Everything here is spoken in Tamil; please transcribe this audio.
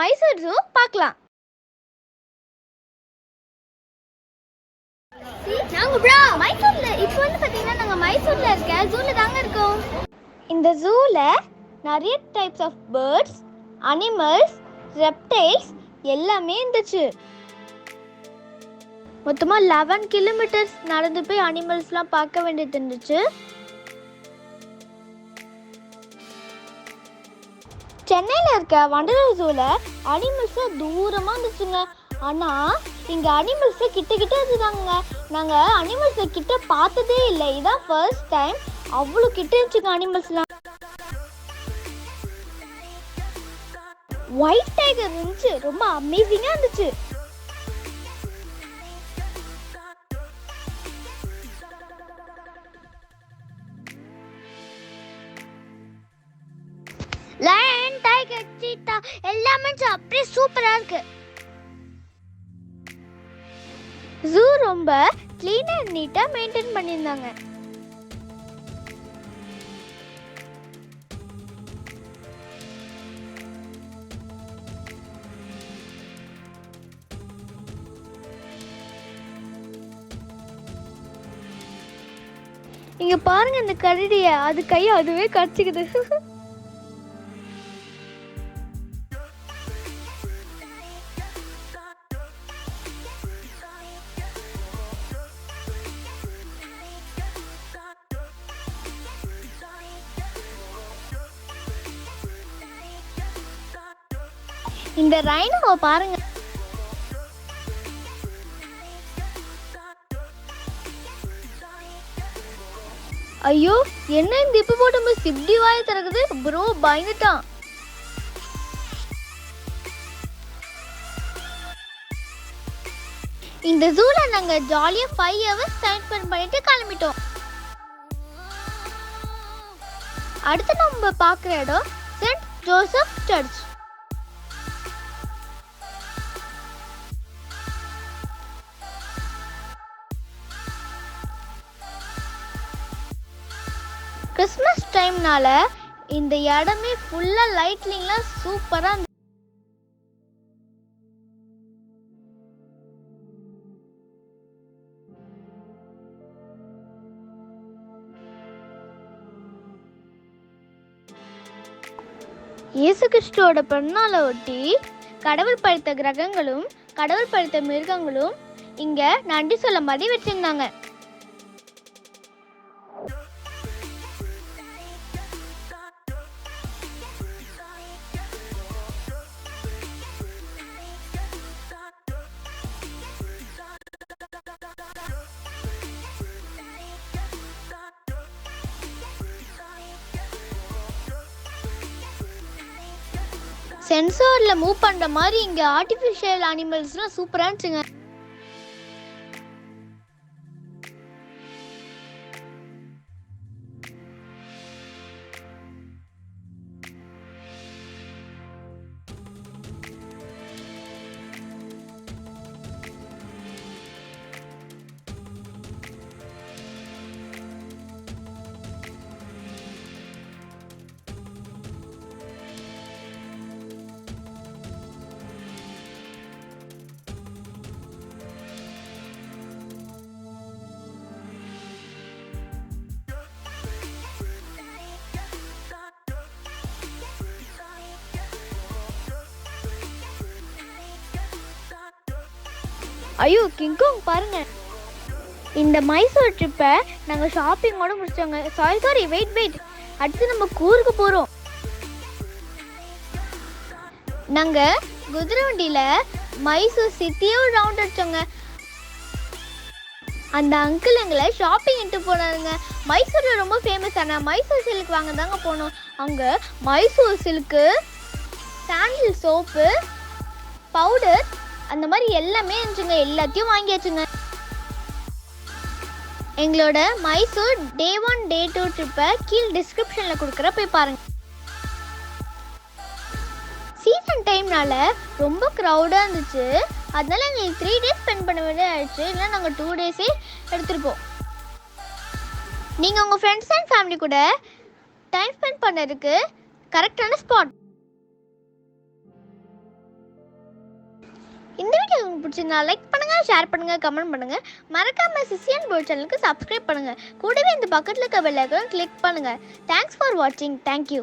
மைசூர் ஜூ பார்க்கலாம். மைசூர்ல இப்போ வந்து பார்த்தீங்கன்னா நாங்கள் மைசூர்ல இருக்க ஜூல தாங்க இருக்கோம். இந்த ஜூல நிறைய types of birds, animals, reptiles எல்லாமே இருந்துச்சு. மொத்தமாக 11 கிலோமீட்டர்ஸ் நடந்து போய் அனிமல்ஸ்லாம் பார்க்க வேண்டியது இருந்துச்சு. சென்னையில் இருக்க வண்டலூர் ஜூவில் அனிமல்ஸை தூரமாக இருந்துச்சுங்க. ஆனால் இங்கே அனிமல்ஸை கிட்ட வச்சுருந்தாங்க. நாங்கள் அனிமல்ஸை கிட்ட பார்த்ததே இல்லை. இதான் ஃபர்ஸ்ட் டைம். அவ்வளோ கிட்ட இருந்துச்சுங்க அனிமல்ஸ்லாம். ஒயிட் டைகர் இருந்துச்சு, ரொம்ப அமேசிங்காக இருந்துச்சு. லயன், டைகர், சீத்தா எல்லாமே அப்படியே சூப்பரா இருக்கு. ஜூ ரொம்ப கிளீன் அண்ட் நீட்டா மெயின்டைன் பண்ணியிருந்தாங்க. இங்க பாருங்க இந்த கரடிய, அது கையை அதுவே கடிச்சுக்குது. இந்த ரைனோவை பாருங்க. ஐயோ, என்ன இந்த ஹிப்போபோட்டமஸ் இப்படி வாயை திறக்குது? ப்ரோ பயந்துட்டான். இந்த ஜூல நாங்க ஜாலியா 5 hours டைம் ஸ்பெண்ட் பண்ணிட்டு கிளம்பிட்டோம். அடுத்து நம்ம பார்க்குற இடம் சென்ட் ஜோசப் சர்ச். கிறிஸ்மஸ் டைம்னால இந்த இடமே ஃபுல்லா லைட்லிங்லாம் சூப்பரா. இயேசு கிறிஸ்துவோட பிறந்தநாளை ஒட்டி கடவுள் படைத்த கிரகங்களும் கடவுள் படைத்த மிருகங்களும் இங்க நன்றி சொல்ல மாதிரி வச்சிருந்தாங்க. சென்சார்ல மூவ் பண்ற மாதிரி இங்க ஆர்டிஃபிஷியல் அனிமல்ஸ்லாம் சூப்பரா இருந்துச்சுங்க. ஐயோ, கிங்காங் பாருங்க. இந்த மைசூர் ட்ரிப்பை நாங்கள் ஷாப்பிங்கோட முடிச்சோங்க. சாரி வெயிட், அடுத்து நம்ம கூருக்கு போகிறோம். நாங்கள் குதிரை வண்டியில் மைசூர் சிட்டியும் ரவுண்ட் அடிச்சோங்க. அந்த அங்கிள் எங்களை ஷாப்பிங் இட்டு போனாருங்க. மைசூரில் ரொம்ப ஃபேமஸான மைசூர் சில்க் வாங்க தாங்க போனோம். அங்கே மைசூர் சில்க்கு, சாண்டில் சோப்பு, பவுடர் அந்த மாதிரி எல்லாமே இருந்துச்சுங்க. எல்லாத்தையும் வாங்கியாச்சுங்க. எங்களோட மைசூர் டே 1 டே 2 ட்ரிப்பை கீழ் டிஸ்கிரிப்ஷனில் கொடுக்குற போய் பாருங்க. சீசன் டைம்னால ரொம்ப க்ரௌடாக இருந்துச்சு. அதனால எங்களுக்கு 3 days ஸ்பெண்ட் பண்ண வேண்டிய ஆயிடுச்சு. இல்லை நாங்கள் 2 days எடுத்திருப்போம். நீங்கள் உங்கள் ஃப்ரெண்ட்ஸ் அண்ட் ஃபேமிலி கூட டைம் ஸ்பெண்ட் பண்ணதுக்கு கரெக்டான ஸ்பாட். உங்களுக்கு பிடிச்சிருந்தா லைக் பண்ணுங்க, ஷேர் பண்ணுங்க, கமெண்ட் பண்ணுங்க. மறக்காம சிசி அண்ட் போல் சேனலுக்கு சப்ஸ்கிரைப் பண்ணுங்க. கூடவே இந்த பக்கத்துல இருக்க பெல் ஐகானை கிளிக் பண்ணுங்க. தேங்க்ஸ் ஃபார் வாட்சிங். தேங்க்யூ.